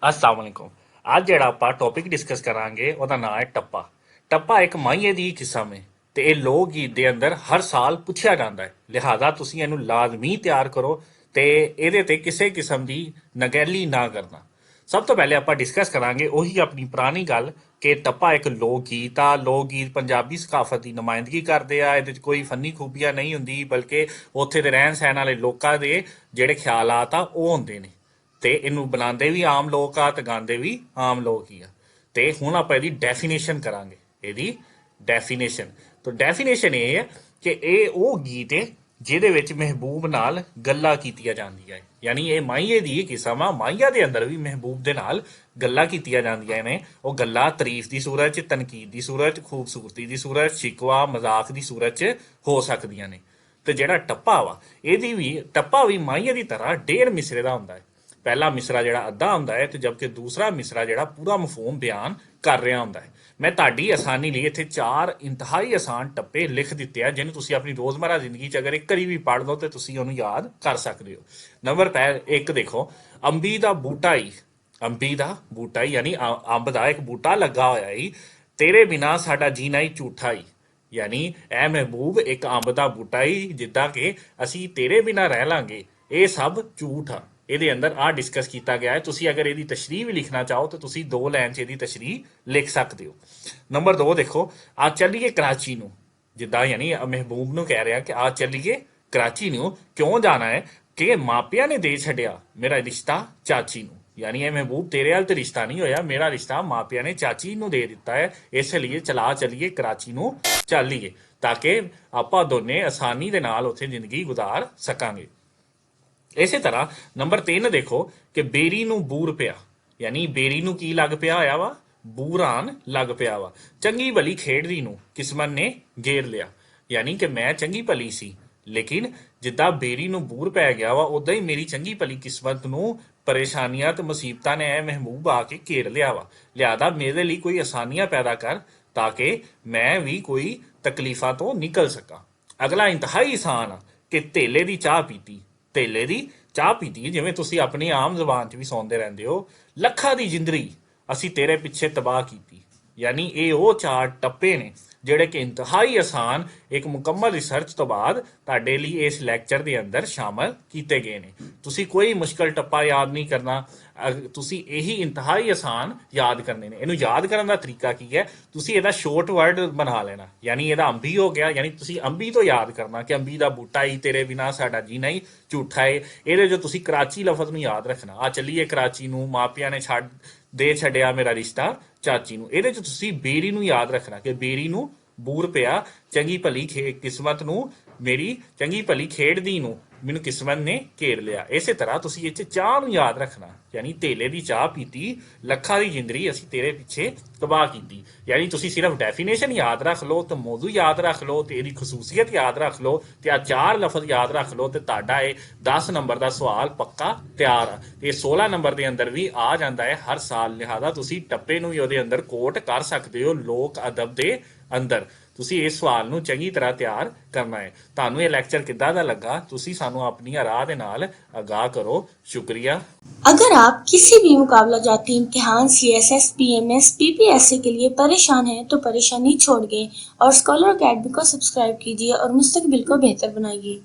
अस्सलाम वालेकुम। ਅੱਜ ਜਿਹੜਾ ਆਪਾਂ ਟੌਪਿਕ ਡਿਸਕਸ ਕਰਾਂਗੇ ਉਹਦਾ ਨਾਮ ਹੈ ਟੱਪਾ। ਟੱਪਾ ਇੱਕ ਮਾਹੀਏ ਦੀ ਕਿਸਮ ਹੈ ਤੇ ਇਹ ਲੋਕ ਗੀਤ ਦੇ ਅੰਦਰ ਹਰ ਸਾਲ ਪੁੱਛਿਆ ਜਾਂਦਾ ਹੈ, ਲਿਹਾਜ਼ਾ ਤੁਸੀਂ ਇਹਨੂੰ ਲਾਜ਼ਮੀ ਤਿਆਰ ਕਰੋ ਤੇ ਇਹਦੇ ਤੇ ਕਿਸੇ ਕਿਸਮ ਦੀ ਨਗੈਲੀ ਨਾ ਕਰਨਾ। ਸਭ ਤੋਂ ਪਹਿਲੇ ਆਪਾਂ ਡਿਸਕਸ ਕਰਾਂਗੇ ਉਹੀ ਆਪਣੀ ਪੁਰਾਣੀ ਗੱਲ ਕਿ ਟੱਪਾ ਇੱਕ ਲੋਕ ਗੀਤ ਆ। ਲੋਕ ਗੀਤ ਪੰਜਾਬੀ ਸਕਾਫਤ ਦੀ ਨੁਮਾਇੰਦਗੀ ਕਰਦੇ ਆ। ਇਹਦੇ 'ਚ ਕੋਈ ਫਨੀ ਖੂਬੀਆਂ ਨਹੀਂ ਹੁੰਦੀ, ਬਲਕਿ ਉੱਥੇ ਦੇ ਰਹਿਣ ਸਹਿਣ ਵਾਲੇ ਲੋਕਾਂ ਦੇ ਜਿਹੜੇ ਖਿਆਲਾਤ ਆ ਉਹ ਹੁੰਦੇ ਨੇ ਤੇ ਇਹਨੂੰ ਬਣਾਉਂਦੇ ਵੀ ਆਮ ਲੋਕ ਆ ਤੇ ਗਾਉਂਦੇ ਵੀ ਆਮ ਲੋਕ ਹੀ ਆ। ਤੇ ਹੁਣ ਆਪਾਂ ਇਹਦੀ ਡੈਫੀਨੇਸ਼ਨ ਕਰਾਂਗੇ। ਇਹਦੀ ਡੈਫੀਨੇਸ਼ਨ ਤਾਂ ਡੈਫੀਨੇਸ਼ਨ ਇਹ ਹੈ ਕਿ ਇਹ ਉਹ ਗੀਤ ਹੈ ਜਿਹਦੇ ਵਿੱਚ ਮਹਿਬੂਬ ਨਾਲ ਗੱਲਾਂ ਕੀਤੀਆਂ ਜਾਂਦੀਆਂ ਹੈ। ਯਾਨੀ ਇਹ ਮਾਹੀਏ ਦੀ ਕਿਸਮ ਆ। ਮਾਹੀਆ ਦੇ ਅੰਦਰ ਵੀ ਮਹਿਬੂਬ ਦੇ ਨਾਲ ਗੱਲਾਂ ਕੀਤੀਆਂ ਜਾਂਦੀਆਂ ਨੇ। ਉਹ ਗੱਲਾਂ ਤਾਰੀਫ ਦੀ ਸੂਰਤ 'ਚ, ਤਨਕੀਦ ਦੀ ਸੂਰਤ 'ਚ, ਖੂਬਸੂਰਤੀ ਦੀ ਸੂਰਤ 'ਚ, ਸ਼ਿਕਵਾ ਮਜ਼ਾਕ ਦੀ ਸੂਰਤ 'ਚ ਹੋ ਸਕਦੀਆਂ ਨੇ। ਤੇ ਜਿਹੜਾ ਟੱਪਾ ਵਾ ਟੱਪਾ ਵੀ ਮਾਹੀਏ ਦੀ ਤਰ੍ਹਾਂ 1.5 ਮਿਸਰੇ ਦਾ ਹੁੰਦਾ ਹੈ। ਪਹਿਲਾ ਮਿਸਰਾ ਜਿਹੜਾ ਅੱਧਾ ਹੁੰਦਾ ਹੈ ਤੇ ਜਦਕਿ ਦੂਸਰਾ ਮਿਸਰਾ ਜਿਹੜਾ ਪੂਰਾ ਮਫਹੂਮ ਬਿਆਨ ਕਰ ਰਿਹਾ ਹੁੰਦਾ ਹੈ। ਮੈਂ ਤੁਹਾਡੀ ਆਸਾਨੀ ਲਈ ਇੱਥੇ 4 ਇੰਤਹਾਈ ਆਸਾਨ ਟੱਪੇ ਲਿਖ ਦਿੱਤੇ ਆ ਜਿਹਨੂੰ ਤੁਸੀਂ ਆਪਣੀ ਰੋਜ਼ਮਰਾ ਜ਼ਿੰਦਗੀ 'ਚ ਅਗਰ ਇੱਕ ਵਾਰੀ ਵੀ ਪੜ੍ਹ ਲਓ ਤੇ ਤੁਸੀਂ ਉਹਨੂੰ ਯਾਦ ਕਰ ਸਕਦੇ ਹੋ। ਨੰਬਰ 1 ਦੇਖੋ, ਅੰਬੀ ਦਾ ਬੂਟਾ ਹੀ। ਅੰਬੀ ਦਾ ਬੂਟਾ ਹੀ ਯਾਨੀ ਅੰਬ ਦਾ ਇੱਕ ਬੂਟਾ ਲੱਗਾ ਹੋਇਆ ਹੀ। ਤੇਰੇ ਬਿਨਾ ਸਾਡਾ ਜੀਣਾ ਹੀ ਝੂਠਾ ਹੀ। ਯਾਨੀ ਇਹ ਮਹਿਬੂਬ ਇੱਕ ਅੰਬ ਦਾ ਬੂਟਾ ਹੀ, ਜਿੱਦਾਂ ਕਿ ਅਸੀਂ ਤੇਰੇ ਬਿਨਾ ਰਹਿ ਲਾਂਗੇ, ਇਹ ਸਭ ਝੂਠ ਆ। ਇਹਦੇ ਅੰਦਰ ਆ ਡਿਸਕਸ ਕੀਤਾ ਗਿਆ ਹੈ। ਤੁਸੀਂ ਅਗਰ ਇਹਦੀ ਤਸ਼ਰੀਹ ਵੀ ਲਿਖਣਾ ਚਾਹੋ ਤਾਂ ਤੁਸੀਂ 2 ਲਾਈਨ 'ਚ ਇਹਦੀ ਤਸ਼ਰੀਹ ਲਿਖ ਸਕਦੇ ਹੋ। ਨੰਬਰ 2 ਦੇਖੋ, ਆ ਚੱਲੀਏ ਕਰਾਚੀ ਨੂੰ। ਜਿੱਦਾਂ ਯਾਨੀ ਮਹਿਬੂਬ ਨੂੰ ਕਹਿ ਰਿਹਾ ਕਿ ਆ ਚੱਲੀਏ ਕਰਾਚੀ ਨੂੰ। ਕਿਉਂ ਜਾਣਾ ਹੈ? ਕਿ ਮਾਪਿਆਂ ਨੇ ਦੇ ਛੱਡਿਆ ਮੇਰਾ ਰਿਸ਼ਤਾ ਚਾਚੀ ਨੂੰ। ਯਾਨੀ ਇਹ ਮਹਿਬੂਬ ਤੇਰੇ ਨਾਲ ਤੇ ਰਿਸ਼ਤਾ ਨਹੀਂ ਹੋਇਆ, ਮੇਰਾ ਰਿਸ਼ਤਾ ਮਾਪਿਆਂ ਨੇ ਚਾਚੀ ਨੂੰ ਦੇ ਦਿੱਤਾ ਹੈ, ਇਸ ਲਈ ਚਲਾ ਚੱਲੀਏ ਕਰਾਚੀ ਨੂੰ ਚੱਲੀਏ ਤਾਂ ਕਿ ਆਪਾਂ ਦੋਨੇ ਆਸਾਨੀ ਦੇ ਨਾਲ ਉੱਥੇ ਜ਼ਿੰਦਗੀ ਗੁਜ਼ਾਰ ਸਕਾਂਗੇ। ਇਸੇ ਤਰ੍ਹਾਂ ਨੰਬਰ 3 ਦੇਖੋ ਕਿ ਬੇਰੀ ਨੂੰ ਬੂਰ ਪਿਆ। ਯਾਨੀ ਬੇਰੀ ਨੂੰ ਕੀ ਲੱਗ ਪਿਆ ਹੋਇਆ ਵਾ? ਬੂਰਾਨ ਲੱਗ ਪਿਆ ਵਾ। ਚੰਗੀ ਭਲੀ ਖੇਡਦੀ ਨੂੰ ਕਿਸਮਤ ਨੇ ਗੇਰ ਲਿਆ। ਯਾਨੀ ਕਿ ਮੈਂ ਚੰਗੀ ਭਲੀ ਸੀ, ਲੇਕਿਨ ਜਿੱਦਾਂ ਬੇਰੀ ਨੂੰ ਬੂਰ ਪੈ ਗਿਆ ਵਾ ਉਦਾਂ ਹੀ ਮੇਰੀ ਚੰਗੀ ਭਲੀ ਕਿਸਮਤ ਨੂੰ ਪਰੇਸ਼ਾਨੀਆਂ ਤੇ ਮੁਸੀਬਤਾਂ ਨੇ ਇਹ ਮਹਿਬੂਬ ਆ ਕੇ ਘੇਰ ਲਿਆ ਵਾ। ਲਿਆਦਾ ਮੇਰੇ ਲਈ ਕੋਈ ਆਸਾਨੀਆਂ ਪੈਦਾ ਕਰ ਤਾਂ ਕਿ ਮੈਂ ਵੀ ਕੋਈ ਤਕਲੀਫਾਂ ਤੋਂ ਨਿਕਲ ਸਕਾਂ। ਅਗਲਾ ਇੰਤਹਾਈ ਆਸਾਨ ਆ ਕਿ ਧੇਲੇ ਦੀ ਚਾਹ ਪੀਤੀ। ਧੇਲੇ ਦੀ ਚਾਹ ਪੀਤੀ ਜਿਵੇਂ ਤੁਸੀਂ ਆਪਣੀ ਆਮ ਜ਼ੁਬਾਨ 'ਚ ਵੀ ਸੁਣਦੇ ਰਹਿੰਦੇ ਹੋ। ਲੱਖਾਂ ਦੀ ਜ਼ਿੰਦਗੀ ਅਸੀਂ ਤੇਰੇ ਪਿੱਛੇ ਤਬਾਹ ਕੀਤੀ। ਯਾਨੀ ਇਹ ਉਹ 4 ਟੱਪੇ ਨੇ ਜਿਹੜੇ ਕਿ ਇੰਤਹਾਈ ਆਸਾਨ ਇੱਕ ਮੁਕੰਮਲ ਰਿਸਰਚ ਤੋਂ ਬਾਅਦ ਤੁਹਾਡੇ ਲਈ ਇਸ ਲੈਕਚਰ ਦੇ ਅੰਦਰ ਸ਼ਾਮਲ ਕੀਤੇ ਗਏ ਨੇ। ਤੁਸੀਂ ਕੋਈ ਮੁਸ਼ਕਲ ਟੱਪਾ ਯਾਦ ਨਹੀਂ ਕਰਨਾ, ਤੁਸੀਂ ਇਹੀ ਇੰਤਹਾਈ ਆਸਾਨ ਯਾਦ ਕਰਨੇ ਨੇ। ਇਹਨੂੰ ਯਾਦ ਕਰਨ ਦਾ ਤਰੀਕਾ ਕੀ ਹੈ? ਤੁਸੀਂ ਇਹਦਾ ਸ਼ੋਰਟ ਵਰਡ ਬਣਾ ਲੈਣਾ। ਯਾਨੀ ਇਹਦਾ ਅੰਬੀ ਹੋ ਗਿਆ, ਯਾਨੀ ਤੁਸੀਂ ਅੰਬੀ ਤੋਂ ਯਾਦ ਕਰਨਾ ਕਿ ਅੰਬੀ ਦਾ ਬੂਟਾ ਹੀ, ਤੇਰੇ ਬਿਨਾ ਸਾਡਾ ਜੀਣਾ ਹੀ ਝੂਠਾ ਹੈ। ਇਹਦੇ 'ਚ ਤੁਸੀਂ ਕਰਾਚੀ ਲਫ਼ਜ਼ ਨੂੰ ਯਾਦ ਰੱਖਣਾ। ਆ ਚੱਲੀਏ ਕਰਾਚੀ ਨੂੰ, ਮਾਪਿਆਂ ਨੇ ਦੇ ਛੱਡਿਆ ਮੇਰਾ ਰਿਸ਼ਤਾ ਚਾਚੀ ਨੂੰ। ਇਹਦੇ 'ਚ ਤੁਸੀਂ ਬੇਰੀ ਨੂੰ ਯਾਦ ਰੱਖਣਾ ਕਿ ਬੇਰੀ ਨੂੰ ਬੂਰ ਪਿਆ, ਚੰਗੀ ਭਲੀ ਕਿਸਮਤ ਨੂੰ, ਮੇਰੀ ਚੰਗੀ ਭਲੀ ਖੇਡਦੀ ਨੂੰ ਮੈਨੂੰ ਕਿਸਮਤ ਨੇ ਘੇਰ ਲਿਆ। ਇਸੇ ਤਰ੍ਹਾਂ ਤੁਸੀਂ ਇਹ 'ਚ ਚਾਹ ਨੂੰ ਯਾਦ ਰੱਖਣਾ। ਯਾਨੀ ਧੇਲੇ ਦੀ ਚਾਹ ਪੀਤੀ, ਲੱਖਾਂ ਦੀ ਜ਼ਿੰਦਗੀ ਅਸੀਂ ਤੇਰੇ ਪਿੱਛੇ ਤਬਾਹ ਕੀਤੀ। ਯਾਨੀ ਤੁਸੀਂ ਸਿਰਫ ਡੈਫੀਨੇਸ਼ਨ ਯਾਦ ਰੱਖ ਲਓ ਤੇ ਮੌਜੂ ਯਾਦ ਰੱਖ ਲਓ ਤੇ ਇਹਦੀ ਖਸੂਸੀਅਤ ਯਾਦ ਰੱਖ ਲਓ ਤੇ ਆ 4 ਲਫ਼ਜ਼ ਯਾਦ ਰੱਖ ਲਓ ਤੇ ਤੁਹਾਡਾ ਇਹ 10 ਨੰਬਰ ਦਾ ਸਵਾਲ ਪੱਕਾ ਤਿਆਰ ਆ। ਇਹ 16 ਨੰਬਰ ਦੇ ਅੰਦਰ ਵੀ ਆ ਜਾਂਦਾ ਹੈ ਹਰ ਸਾਲ। ਲਿਹਾਜ਼ਾ ਤੁਸੀਂ ਟੱਪੇ ਨੂੰ ਵੀ ਉਹਦੇ ਅੰਦਰ ਕੋਟ ਕਰ ਸਕਦੇ ਹੋ ਲੋਕ ਅਦਬ ਦੇ ਅੰਦਰ। ਤੁਸੀਂ ਇਸ ਸਵਾਲ ਨੂੰ ਚੰਗੀ ਤਰ੍ਹਾਂ ਤਿਆਰ ਕਰਨਾ ਹੈ। ਤੁਹਾਨੂੰ ਇਹ ਲੈਕਚਰ ਕਿੱਦਾਂ ਦਾ ਲੱਗਾ ਤੁਸੀਂ ਸਾਨੂੰ ਆਪਣੀ ਰਾਹ ਦੇ ਨਾਲ ਆਗਾਹ ਕਰੋ। शुक्रिया। अगर आप किसी भी मुकाबला जाती इम्तिहान CSS, PMS, PPSC के लिए परेशान हैं तो परेशानी छोड़ गए और स्कॉलर अकेडमी को सब्सक्राइब कीजिए और मुस्तकबिल को बेहतर बनाइए।